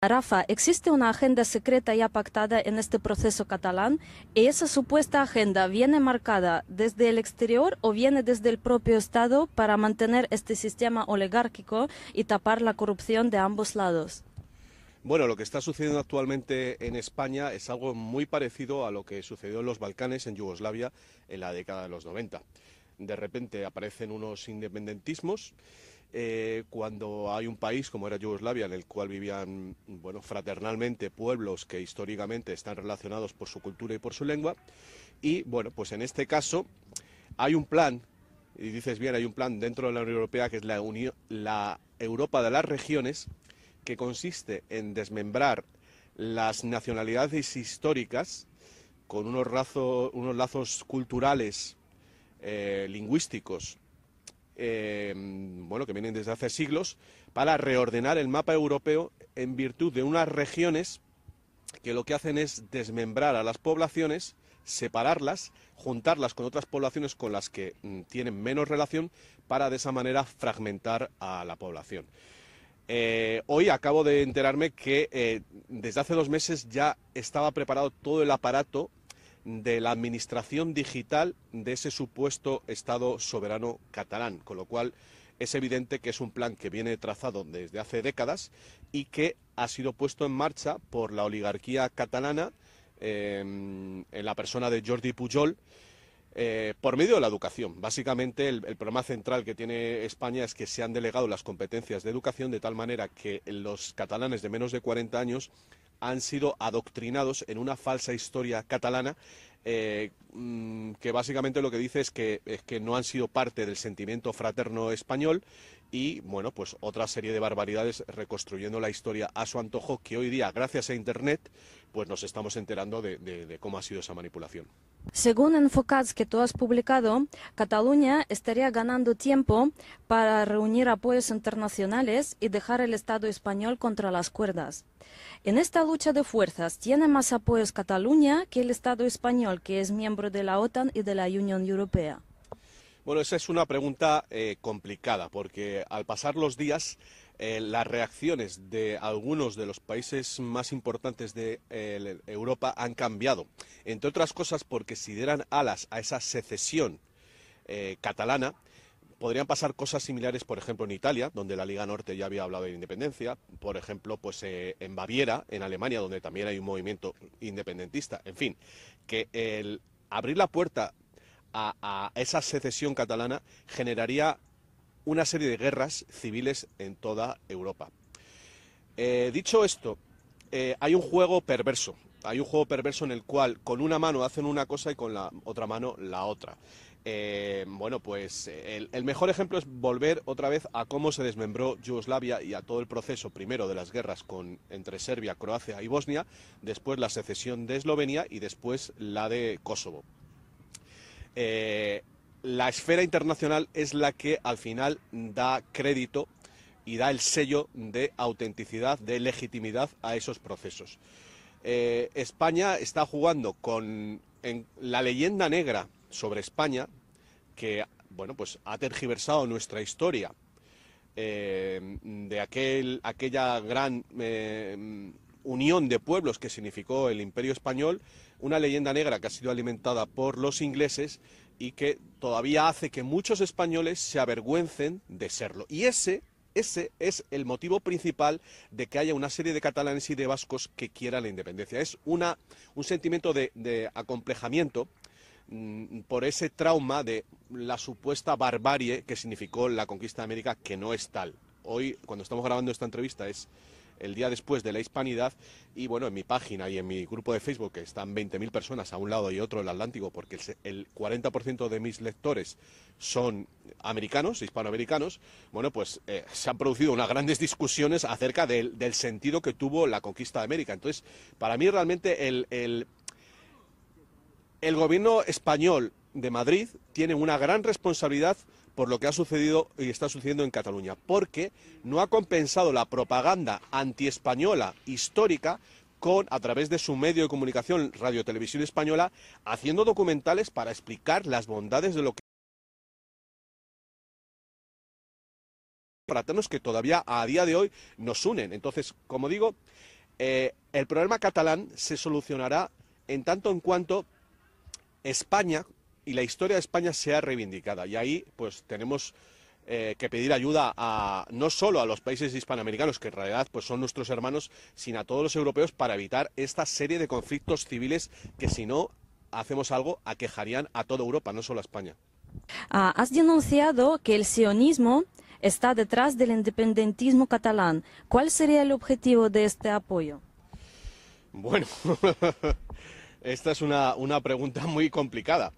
Rafa, ¿existe una agenda secreta ya pactada en este proceso catalán? ¿Y esa supuesta agenda viene marcada desde el exterior o viene desde el propio Estado para mantener este sistema oligárquico y tapar la corrupción de ambos lados? Bueno, lo que está sucediendo actualmente en España es algo muy parecido a lo que sucedió en los Balcanes, en Yugoslavia, en la década de los 90. De repente aparecen unos independentismos cuando hay un país como era Yugoslavia en el cual vivían, bueno, fraternalmente pueblos que históricamente están relacionados por su cultura y por su lengua. Y bueno, pues en este caso hay un plan, y dices bien, hay un plan dentro de la Unión Europea que es la Europa de las regiones, que consiste en desmembrar las nacionalidades históricas con unos lazos culturales, lingüísticos, bueno, que vienen desde hace siglos, para reordenar el mapa europeo en virtud de unas regiones que lo que hacen es desmembrar a las poblaciones, separarlas, juntarlas con otras poblaciones con las que tienen menos relación, para de esa manera fragmentar a la población. Hoy acabo de enterarme que desde hace 2 meses ya estaba preparado todo el aparato de la administración digital de ese supuesto Estado soberano catalán, con lo cual es evidente que es un plan que viene trazado desde hace décadas y que ha sido puesto en marcha por la oligarquía catalana en la persona de Jordi Pujol, por medio de la educación. Básicamente el problema central que tiene España es que se han delegado las competencias de educación de tal manera que los catalanes de menos de 40 años han sido adoctrinados en una falsa historia catalana que básicamente lo que dice es que no han sido parte del sentimiento fraterno español y, bueno, pues otra serie de barbaridades reconstruyendo la historia a su antojo, que hoy día, gracias a Internet, pues nos estamos enterando de cómo ha sido esa manipulación. Según enfocados que tú has publicado, Cataluña estaría ganando tiempo para reunir apoyos internacionales y dejar el Estado español contra las cuerdas. En esta lucha de fuerzas, ¿tiene más apoyos Cataluña que el Estado español, que es miembro de la OTAN y de la Unión Europea? Bueno, esa es una pregunta complicada, porque al pasar los días, las reacciones de algunos de los países más importantes de Europa han cambiado. Entre otras cosas porque si dieran alas a esa secesión catalana, podrían pasar cosas similares, por ejemplo, en Italia, donde la Liga Norte ya había hablado de independencia, por ejemplo, pues en Baviera, en Alemania, donde también hay un movimiento independentista. En fin, que el abrir la puerta a esa secesión catalana generaría una serie de guerras civiles en toda Europa. Dicho esto, hay un juego perverso. Hay un juego perverso en el cual con una mano hacen una cosa y con la otra mano la otra. Bueno, pues el mejor ejemplo es volver otra vez a cómo se desmembró Yugoslavia y a todo el proceso, primero de las guerras entre Serbia, Croacia y Bosnia, después la secesión de Eslovenia y después la de Kosovo. La esfera internacional es la que al final da crédito y da el sello de autenticidad, de legitimidad a esos procesos. España está jugando con la leyenda negra sobre España, que, bueno, pues ha tergiversado nuestra historia, de aquella gran unión de pueblos que significó el Imperio Español, una leyenda negra que ha sido alimentada por los ingleses y que todavía hace que muchos españoles se avergüencen de serlo. Y ese es el motivo principal de que haya una serie de catalanes y de vascos que quieran la independencia. Es un sentimiento de acomplejamiento por ese trauma de la supuesta barbarie que significó la conquista de América, que no es tal. Hoy, cuando estamos grabando esta entrevista, es el día después de la Hispanidad y, bueno, en mi página y en mi grupo de Facebook, que están 20.000 personas a un lado y otro del Atlántico, porque el 40% de mis lectores son americanos, hispanoamericanos, bueno, pues se han producido unas grandes discusiones acerca del sentido que tuvo la conquista de América. Entonces, para mí realmente el gobierno español de Madrid tiene una gran responsabilidad por lo que ha sucedido y está sucediendo en Cataluña, porque no ha compensado la propaganda antiespañola histórica a través de su medio de comunicación, Radio Televisión Española, haciendo documentales para explicar las bondades de lo que fraternos que todavía a día de hoy nos unen. Entonces, como digo, El problema catalán se solucionará en tanto en cuanto España y la historia de España sea reivindicada. Y ahí pues tenemos que pedir ayuda no solo a los países hispanoamericanos, que en realidad pues son nuestros hermanos, sino a todos los europeos para evitar esta serie de conflictos civiles que, si no hacemos algo, aquejarían a toda Europa, no solo a España. Has denunciado que el sionismo está detrás del independentismo catalán. ¿Cuál sería el objetivo de este apoyo? Bueno, esta es una pregunta muy complicada.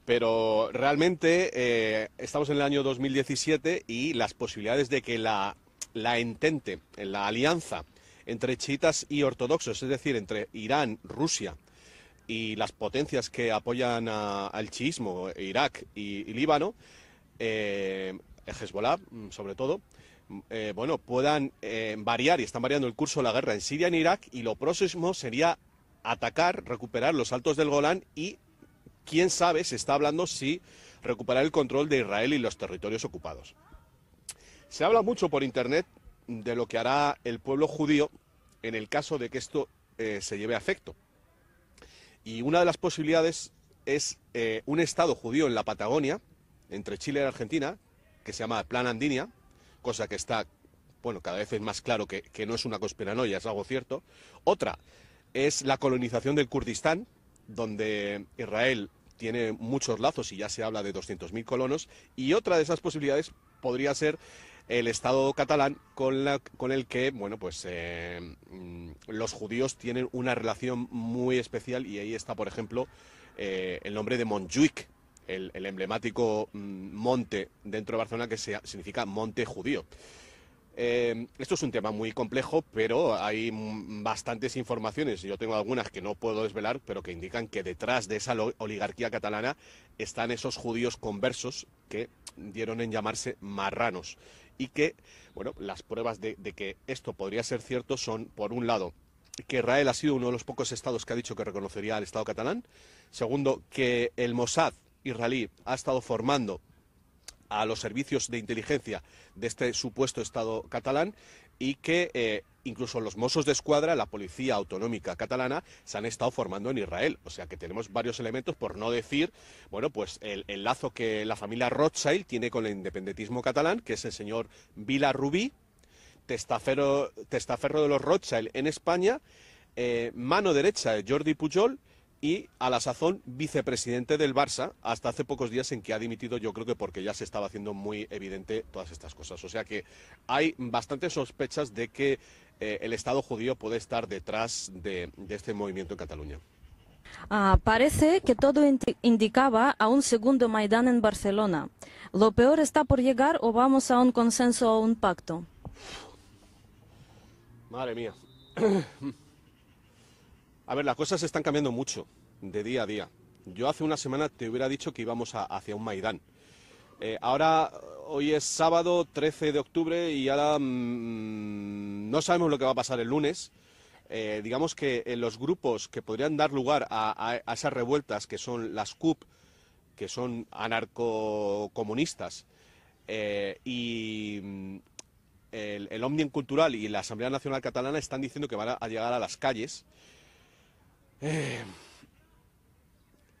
Pero realmente estamos en el año 2017 y las posibilidades de que la entente, la alianza entre chiitas y ortodoxos, es decir, entre Irán, Rusia y las potencias que apoyan al chiismo, Irak y Líbano, Hezbollah sobre todo, bueno, puedan variar y están variando el curso de la guerra en Siria y en Irak, y lo próximo sería atacar, recuperar los Altos del Golán y quién sabe, se está hablando si recuperar el control de Israel y los territorios ocupados. Se habla mucho por Internet de lo que hará el pueblo judío en el caso de que esto se lleve a efecto. Y una de las posibilidades es un Estado judío en la Patagonia, entre Chile y Argentina, que se llama Plan Andinia, cosa que está, bueno, cada vez es más claro que no es una conspiranoia, es algo cierto. Otra es la colonización del Kurdistán, donde Israel tiene muchos lazos y ya se habla de 200.000 colonos, y otra de esas posibilidades podría ser el Estado catalán con el que, bueno, pues los judíos tienen una relación muy especial, y ahí está, por ejemplo, el nombre de Montjuïc, el emblemático monte dentro de Barcelona que significa monte judío. Esto es un tema muy complejo, pero hay bastantes informaciones, yo tengo algunas que no puedo desvelar, pero que indican que detrás de esa oligarquía catalana están esos judíos conversos que dieron en llamarse marranos, y que, bueno, las pruebas de que esto podría ser cierto son, por un lado, que Israel ha sido uno de los pocos estados que ha dicho que reconocería al Estado catalán; segundo, que el Mossad israelí ha estado formando a los servicios de inteligencia de este supuesto Estado catalán, y que incluso los Mossos d'Esquadra, la policía autonómica catalana, se han estado formando en Israel. O sea que tenemos varios elementos, por no decir, bueno, pues el lazo que la familia Rothschild tiene con el independentismo catalán, que es el señor Vilarrubí, testaferro de los Rothschild en España, mano derecha de Jordi Pujol, y a la sazón vicepresidente del Barça, hasta hace pocos días, en que ha dimitido, yo creo que porque ya se estaba haciendo muy evidente todas estas cosas. O sea que hay bastantes sospechas de que el Estado judío puede estar detrás de este movimiento en Cataluña. Parece que todo indicaba a un segundo Maidán en Barcelona. ¿Lo peor está por llegar o vamos a un consenso o un pacto? Madre mía. A ver, las cosas están cambiando mucho de día a día. Yo hace una semana te hubiera dicho que íbamos hacia un Maidán. Ahora, hoy es sábado 13 de octubre y ahora no sabemos lo que va a pasar el lunes. Digamos que los grupos que podrían dar lugar a esas revueltas, que son las CUP, que son anarcocomunistas, y el Òmnium Cultural y la Asamblea Nacional Catalana, están diciendo que van a llegar a las calles.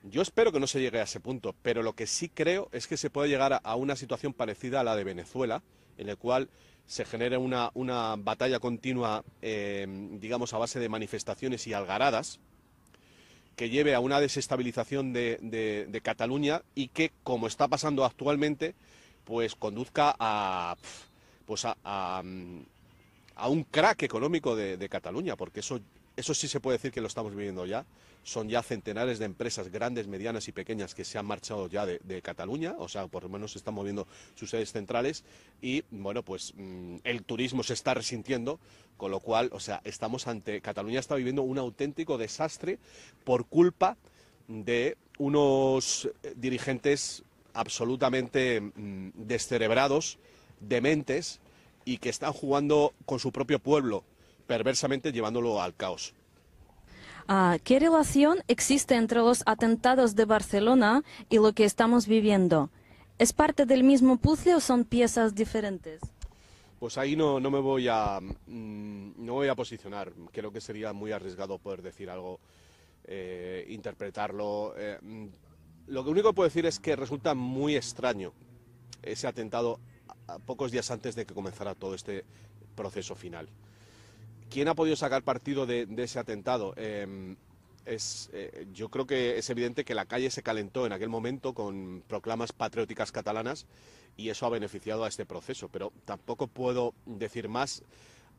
Yo espero que no se llegue a ese punto, pero lo que sí creo es que se puede llegar a una situación parecida a la de Venezuela, en la cual se genere una batalla continua, digamos, a base de manifestaciones y algaradas, que lleve a una desestabilización de Cataluña, y que, como está pasando actualmente, pues conduzca a un crack económico de Cataluña, porque eso sí se puede decir que lo estamos viviendo ya. Son ya centenares de empresas grandes, medianas y pequeñas que se han marchado ya de Cataluña, o sea, por lo menos se están moviendo sus sedes centrales, y bueno, pues el turismo se está resintiendo, con lo cual, o sea, Cataluña está viviendo un auténtico desastre por culpa de unos dirigentes absolutamente descerebrados, dementes, y que están jugando con su propio pueblo, perversamente llevándolo al caos. ¿Qué relación existe entre los atentados de Barcelona y lo que estamos viviendo? ¿Es parte del mismo puzzle o son piezas diferentes? Pues ahí no me voy a no voy a posicionar. Creo que sería muy arriesgado poder decir algo, interpretarlo. Lo único que puedo decir es que resulta muy extraño ese atentado a pocos días antes de que comenzara todo este proceso final. ¿Quién ha podido sacar partido de ese atentado? Yo creo que es evidente que la calle se calentó en aquel momento con proclamas patrióticas catalanas y eso ha beneficiado a este proceso, pero tampoco puedo decir más,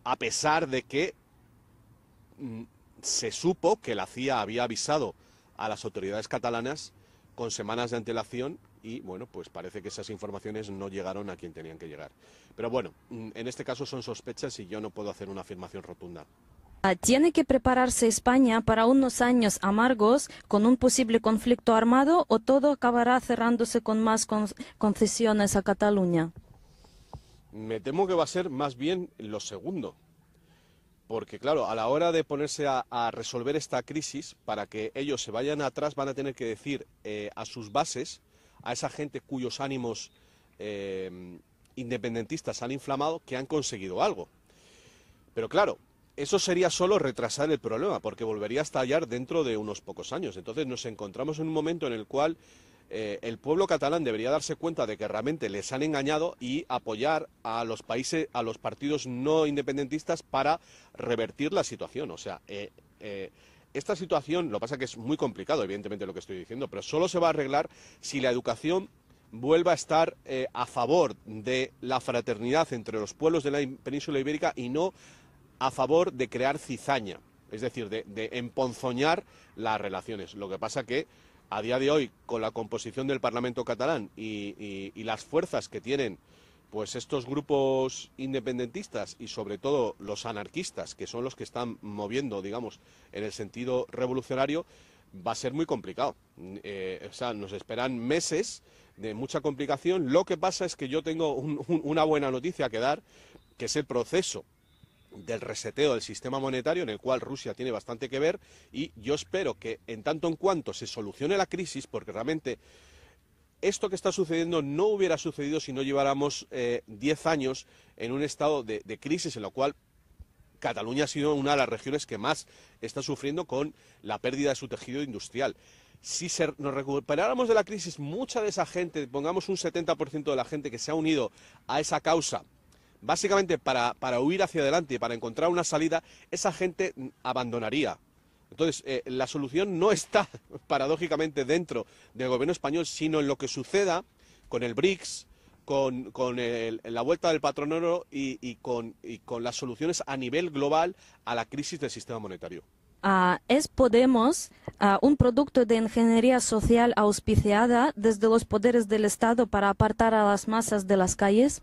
a pesar de que se supo que la CIA había avisado a las autoridades catalanas con semanas de antelación y, bueno, pues parece que esas informaciones no llegaron a quien tenían que llegar. Pero bueno, en este caso son sospechas y yo no puedo hacer una afirmación rotunda. ¿Tiene que prepararse España para unos años amargos con un posible conflicto armado o todo acabará cerrándose con más concesiones a Cataluña? Me temo que va a ser más bien lo segundo. Porque, claro, a la hora de ponerse a resolver esta crisis, para que ellos se vayan atrás, van a tener que decir a sus bases, a esa gente cuyos ánimos independentistas han inflamado, que han conseguido algo. Pero, claro, eso sería solo retrasar el problema, porque volvería a estallar dentro de unos pocos años. Entonces nos encontramos en un momento en el cual el pueblo catalán debería darse cuenta de que realmente les han engañado y apoyar a los países, a los partidos no independentistas para revertir la situación. O sea, esta situación, lo que pasa es que es muy complicado, evidentemente, lo que estoy diciendo, pero solo se va a arreglar si la educación vuelva a estar a favor de la fraternidad entre los pueblos de la península ibérica y no a favor de crear cizaña, es decir, de emponzoñar las relaciones. Lo que pasa que a día de hoy, con la composición del Parlamento catalán y las fuerzas que tienen pues estos grupos independentistas y sobre todo los anarquistas, que son los que están moviendo, digamos, en el sentido revolucionario, va a ser muy complicado. O sea, nos esperan meses de mucha complicación. Lo que pasa es que yo tengo una buena noticia que dar, que es el proceso del reseteo del sistema monetario, en el cual Rusia tiene bastante que ver, y yo espero que en tanto en cuanto se solucione la crisis, porque realmente esto que está sucediendo no hubiera sucedido si no lleváramos 10 años en un estado de crisis, en lo cual Cataluña ha sido una de las regiones que más está sufriendo con la pérdida de su tejido industrial. Si nos recuperáramos de la crisis, mucha de esa gente, pongamos un 70% de la gente que se ha unido a esa causa, básicamente para huir hacia adelante y para encontrar una salida, esa gente abandonaría. Entonces, la solución no está, paradójicamente, dentro del gobierno español, sino en lo que suceda con el BRICS, con la vuelta del patrón oro y con las soluciones a nivel global a la crisis del sistema monetario. ¿Es Podemos un producto de ingeniería social auspiciada desde los poderes del Estado para apartar a las masas de las calles?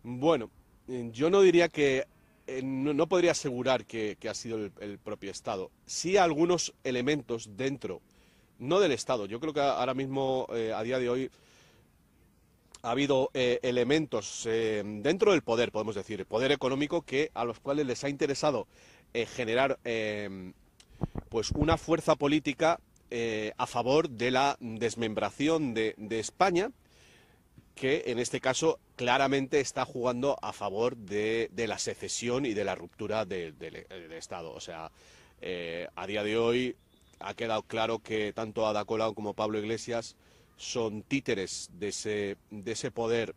Bueno, yo no diría que, no podría asegurar que ha sido el propio Estado. Sí algunos elementos dentro, no del Estado. Yo creo que ahora mismo, a día de hoy, ha habido elementos dentro del poder, podemos decir, el poder económico, a los cuales les ha interesado generar pues una fuerza política a favor de la desmembración de España, que en este caso claramente está jugando a favor de la secesión y de la ruptura del Estado. O sea, a día de hoy ha quedado claro que tanto Ada Colau como Pablo Iglesias son títeres de ese poder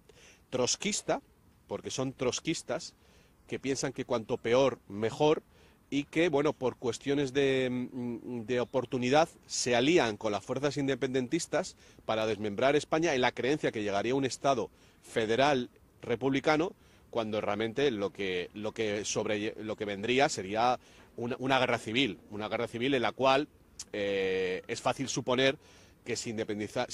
trotskista, porque son trotskistas que piensan que cuanto peor, mejor, y que, bueno, por cuestiones de oportunidad se alían con las fuerzas independentistas para desmembrar España en la creencia que llegaría a un Estado federal republicano, cuando realmente lo que vendría sería una guerra civil en la cual es fácil suponer que si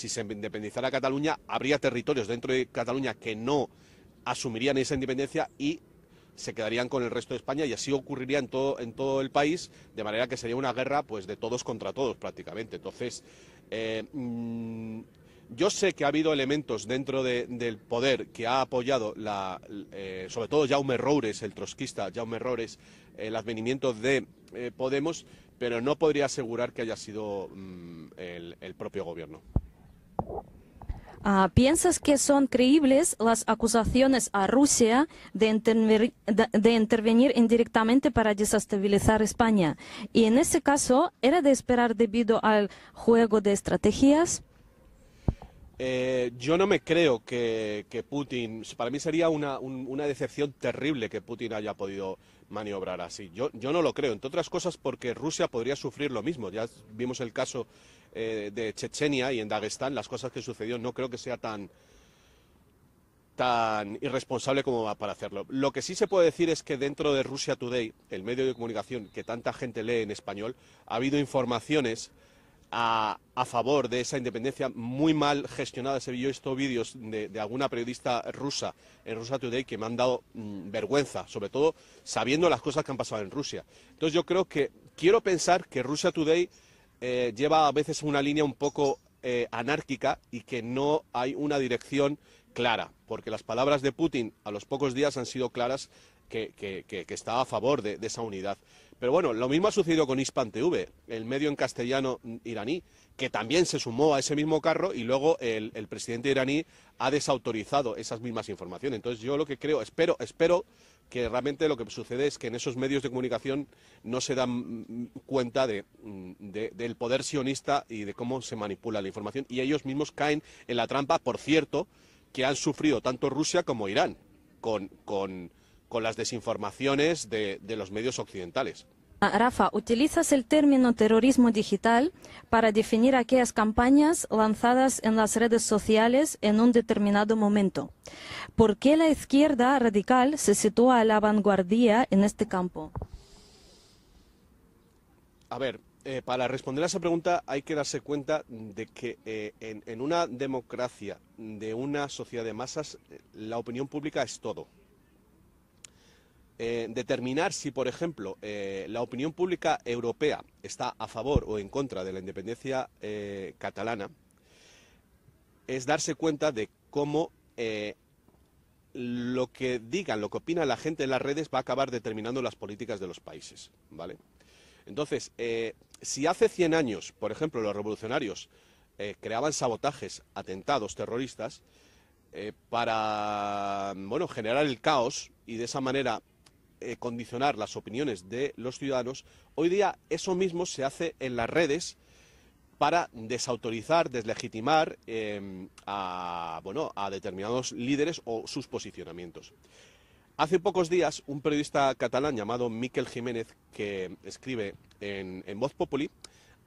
se independizara Cataluña, habría territorios dentro de Cataluña que no asumirían esa independencia y se quedarían con el resto de España, y así ocurriría en todo el país, de manera que sería una guerra pues de todos contra todos prácticamente. Entonces, yo sé que ha habido elementos dentro del poder que ha apoyado, sobre todo Jaume Roures, el trotskista Jaume Roures, el advenimiento de Podemos, pero no podría asegurar que haya sido el propio gobierno. ¿Piensas que son creíbles las acusaciones a Rusia de intervenir indirectamente para desestabilizar España? Y en ese caso, ¿era de esperar debido al juego de estrategias? Yo no me creo que Putin, para mí sería una decepción terrible que Putin haya podido maniobrar así. Yo no lo creo, entre otras cosas porque Rusia podría sufrir lo mismo. Ya vimos el caso de Chechenia y en Dagestán, las cosas que sucedió, no creo que sea tan irresponsable como para hacerlo. Lo que sí se puede decir es que dentro de Russia Today, el medio de comunicación que tanta gente lee en español, ha habido informaciones a favor de esa independencia muy mal gestionadas. He visto vídeos de alguna periodista rusa en Russia Today que me han dado vergüenza, sobre todo sabiendo las cosas que han pasado en Rusia. Entonces yo quiero pensar que Russia Today lleva a veces una línea un poco anárquica y que no hay una dirección clara, porque las palabras de Putin a los pocos días han sido claras que está a favor de esa unidad. Pero bueno, lo mismo ha sucedido con Hispan TV, el medio en castellano iraní, que también se sumó a ese mismo carro y luego el presidente iraní ha desautorizado esas mismas informaciones. Entonces yo lo que espero que realmente lo que sucede es que en esos medios de comunicación no se dan cuenta del poder sionista y de cómo se manipula la información y ellos mismos caen en la trampa, por cierto, que han sufrido tanto Rusia como Irán con las desinformaciones de los medios occidentales. Rafa, utilizas el término terrorismo digital para definir aquellas campañas lanzadas en las redes sociales en un determinado momento. ¿Por qué la izquierda radical se sitúa a la vanguardia en este campo? A ver, para responder a esa pregunta hay que darse cuenta de que en una democracia, de una sociedad de masas, la opinión pública es todo. Determinar si, por ejemplo, la opinión pública europea está a favor o en contra de la independencia catalana es darse cuenta de cómo lo que digan, lo que opina la gente en las redes va a acabar determinando las políticas de los países, ¿vale? Entonces, si hace 100 años, por ejemplo, los revolucionarios creaban sabotajes, atentados terroristas para, bueno, generar el caos y de esa manera condicionar las opiniones de los ciudadanos, hoy día eso mismo se hace en las redes para desautorizar, deslegitimar a determinados líderes o sus posicionamientos. Hace pocos días, un periodista catalán llamado Miquel Jiménez, que escribe en Voz Populi,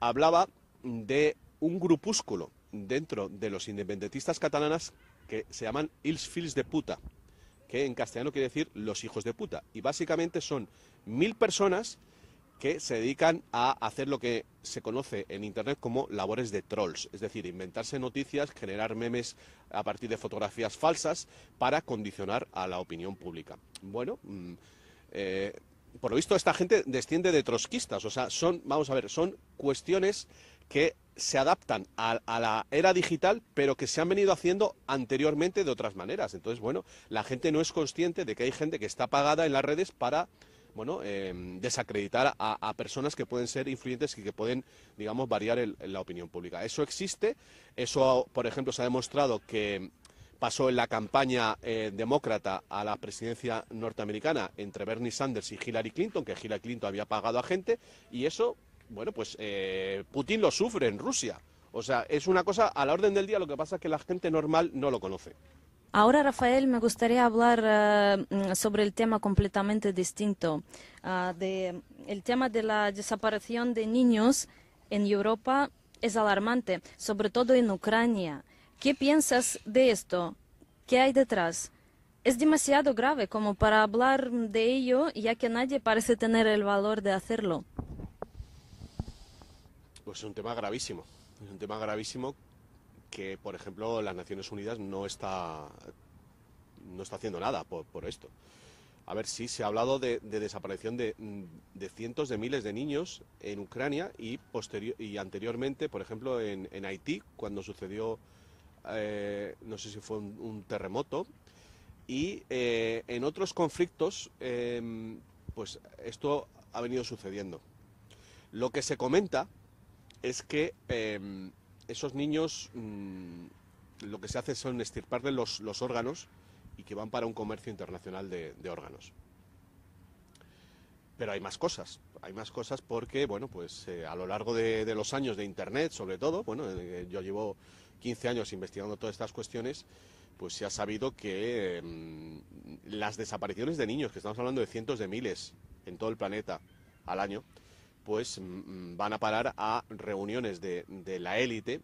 hablaba de un grupúsculo dentro de los independentistas catalanas que se llaman Els fills de puta, que en castellano quiere decir los hijos de puta. Y básicamente son 1000 personas que se dedican a hacer lo que se conoce en Internet como labores de trolls, es decir, inventarse noticias, generar memes a partir de fotografías falsas para condicionar a la opinión pública. Bueno, por lo visto esta gente desciende de trotskistas, o sea, son cuestiones que se adaptan a la era digital, pero que se han venido haciendo anteriormente de otras maneras. Entonces, bueno, la gente no es consciente de que hay gente que está pagada en las redes para desacreditar a personas que pueden ser influyentes y que pueden, digamos, variar la opinión pública. Eso existe, eso, por ejemplo, se ha demostrado que pasó en la campaña demócrata a la presidencia norteamericana entre Bernie Sanders y Hillary Clinton, que Hillary Clinton había pagado a gente, y eso, bueno, pues Putin lo sufre en Rusia. O sea, es una cosa a la orden del día, lo que pasa es que la gente normal no lo conoce. Ahora, Rafael, me gustaría hablar sobre el tema completamente distinto, el tema de la desaparición de niños en Europa es alarmante, sobre todo en Ucrania. ¿Qué piensas de esto? ¿Qué hay detrás? Es demasiado grave como para hablar de ello, ya que nadie parece tener el valor de hacerlo. Pues es un tema gravísimo, que, por ejemplo, las Naciones Unidas no está haciendo nada por esto. A ver, sí, se ha hablado de desaparición de cientos de miles de niños en Ucrania y anteriormente, por ejemplo, en Haití, cuando sucedió, no sé si fue un terremoto, y en otros conflictos, pues esto ha venido sucediendo. Lo que se comenta es que esos niños lo que se hace son extirparle los órganos y que van para un comercio internacional de órganos. Pero hay más cosas porque, bueno, pues a lo largo de los años de Internet, sobre todo, bueno, yo llevo 15 años investigando todas estas cuestiones, pues se ha sabido que las desapariciones de niños, que estamos hablando de cientos de miles en todo el planeta al año, pues van a parar a reuniones de la élite,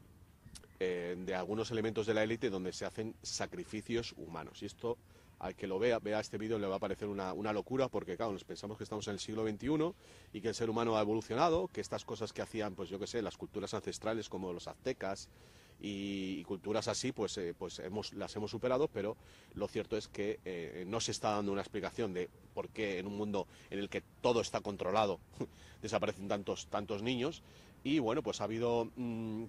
de algunos elementos de la élite donde se hacen sacrificios humanos. Y esto, al que lo vea este vídeo, le va a parecer una locura, porque claro, nos pensamos que estamos en el siglo XXI y que el ser humano ha evolucionado, que estas cosas que hacían, pues yo qué sé, las culturas ancestrales como los aztecas y culturas así, pues las hemos superado, pero lo cierto es que no se está dando una explicación de por qué en un mundo en el que todo está controlado desaparecen tantos niños. Y bueno, pues ha habido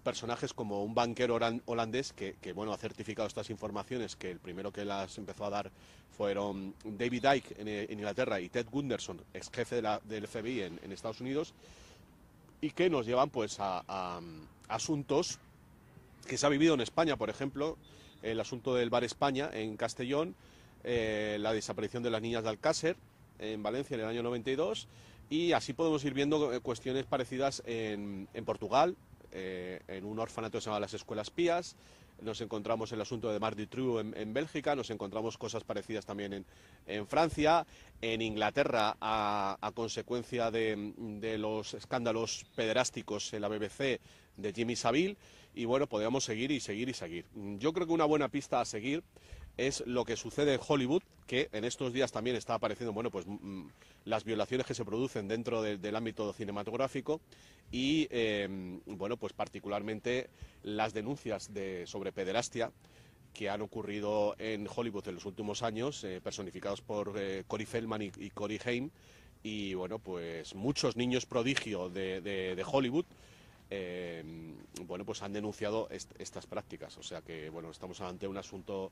personajes como un banquero holandés que bueno, ha certificado estas informaciones, que el primero que las empezó a dar fueron David Icke en Inglaterra y Ted Gunderson, ex jefe del FBI en Estados Unidos, y que nos llevan pues a asuntos que se ha vivido en España, por ejemplo, el asunto del Bar España en Castellón, la desaparición de las niñas de Alcácer en Valencia en el año 92, y así podemos ir viendo cuestiones parecidas en Portugal, en un orfanato que se llama las Escuelas Pías. Nos encontramos el asunto de Marc Dutroux en Bélgica, nos encontramos cosas parecidas también en Francia, en Inglaterra, a consecuencia de los escándalos pederásticos en la BBC de Jimmy Savile, y bueno, podríamos seguir y seguir y seguir. Yo creo que una buena pista a seguir es lo que sucede en Hollywood, que en estos días también está apareciendo, bueno, pues las violaciones que se producen dentro del ámbito cinematográfico y, bueno, pues particularmente las denuncias sobre pederastia que han ocurrido en Hollywood en los últimos años, personificados por Corey Feldman y Corey Haim, y bueno, pues muchos niños prodigio de Hollywood, bueno, pues han denunciado estas prácticas. O sea que, bueno, estamos ante un asunto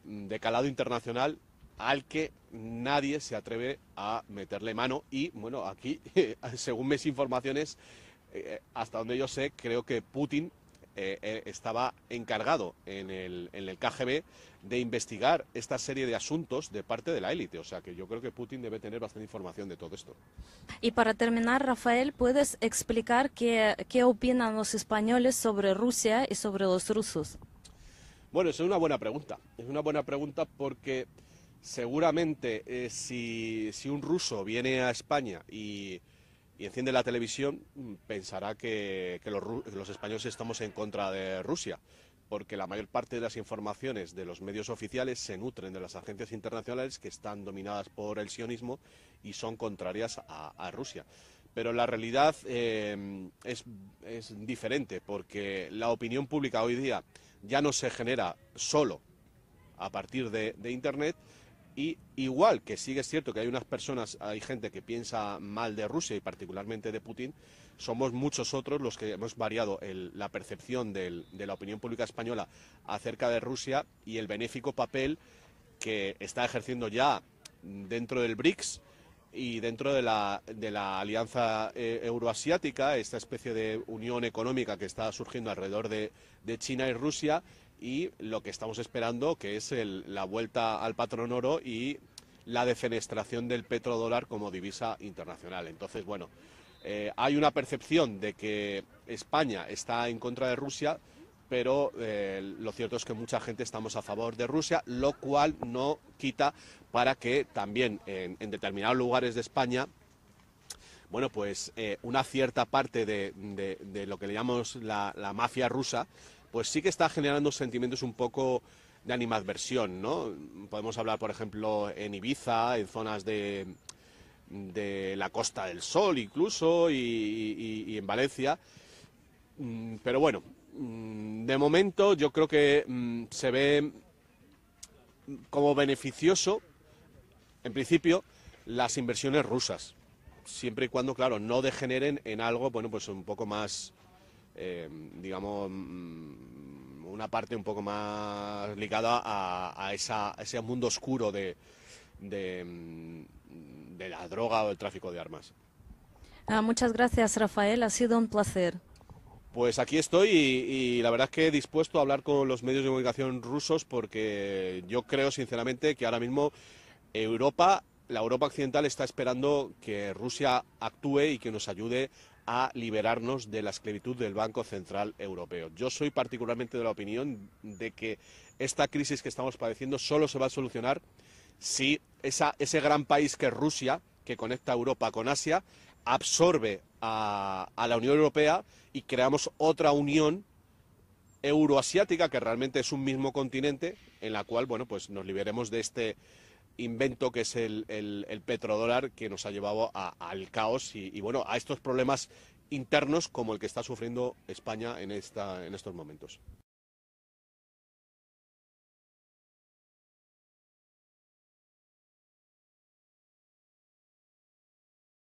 de calado internacional al que nadie se atreve a meterle mano. Y bueno, aquí, según mis informaciones, hasta donde yo sé, creo que Putin estaba encargado en el KGB de investigar esta serie de asuntos de parte de la élite. O sea que yo creo que Putin debe tener bastante información de todo esto. Y para terminar, Rafael, ¿puedes explicar qué opinan los españoles sobre Rusia y sobre los rusos? Bueno, esa es una buena pregunta. Es una buena pregunta porque seguramente si un ruso viene a España y enciende la televisión, pensará que los españoles estamos en contra de Rusia, porque la mayor parte de las informaciones de los medios oficiales se nutren de las agencias internacionales que están dominadas por el sionismo y son contrarias a Rusia. Pero la realidad es diferente, porque la opinión pública hoy día ya no se genera solo a partir de Internet, y igual que sí es cierto que hay gente que piensa mal de Rusia y particularmente de Putin, somos muchos otros los que hemos variado la percepción de la opinión pública española acerca de Rusia y el benéfico papel que está ejerciendo ya dentro del BRICS y dentro de la alianza euroasiática, esta especie de unión económica que está surgiendo alrededor de China y Rusia, y lo que estamos esperando, que es la vuelta al patrón oro y la defenestración del petrodólar como divisa internacional. Entonces, bueno, hay una percepción de que España está en contra de Rusia, pero lo cierto es que mucha gente estamos a favor de Rusia, lo cual no quita para que también en determinados lugares de España, bueno, pues una cierta parte de lo que le llamamos la mafia rusa, pues sí que está generando sentimientos un poco de animadversión, ¿no? Podemos hablar, por ejemplo, en Ibiza, en zonas de la Costa del Sol incluso, y en Valencia. Pero bueno, de momento yo creo que se ve como beneficioso, en principio, las inversiones rusas, siempre y cuando, claro, no degeneren en algo, bueno, pues un poco más, digamos, una parte un poco más ligada a ese mundo oscuro de la droga o el tráfico de armas. Muchas gracias, Rafael. Ha sido un placer. Pues aquí estoy y la verdad es que dispuesto a hablar con los medios de comunicación rusos porque yo creo sinceramente que ahora mismo la Europa occidental está esperando que Rusia actúe y que nos ayude a liberarnos de la esclavitud del Banco Central Europeo. Yo soy particularmente de la opinión de que esta crisis que estamos padeciendo solo se va a solucionar si ese gran país que es Rusia, que conecta a Europa con Asia, absorbe a la Unión Europea y creamos otra unión euroasiática, que realmente es un mismo continente, en la cual, bueno, pues nos liberemos de este invento que es el petrodólar, que nos ha llevado al caos y, bueno, a estos problemas internos como el que está sufriendo España en estos momentos.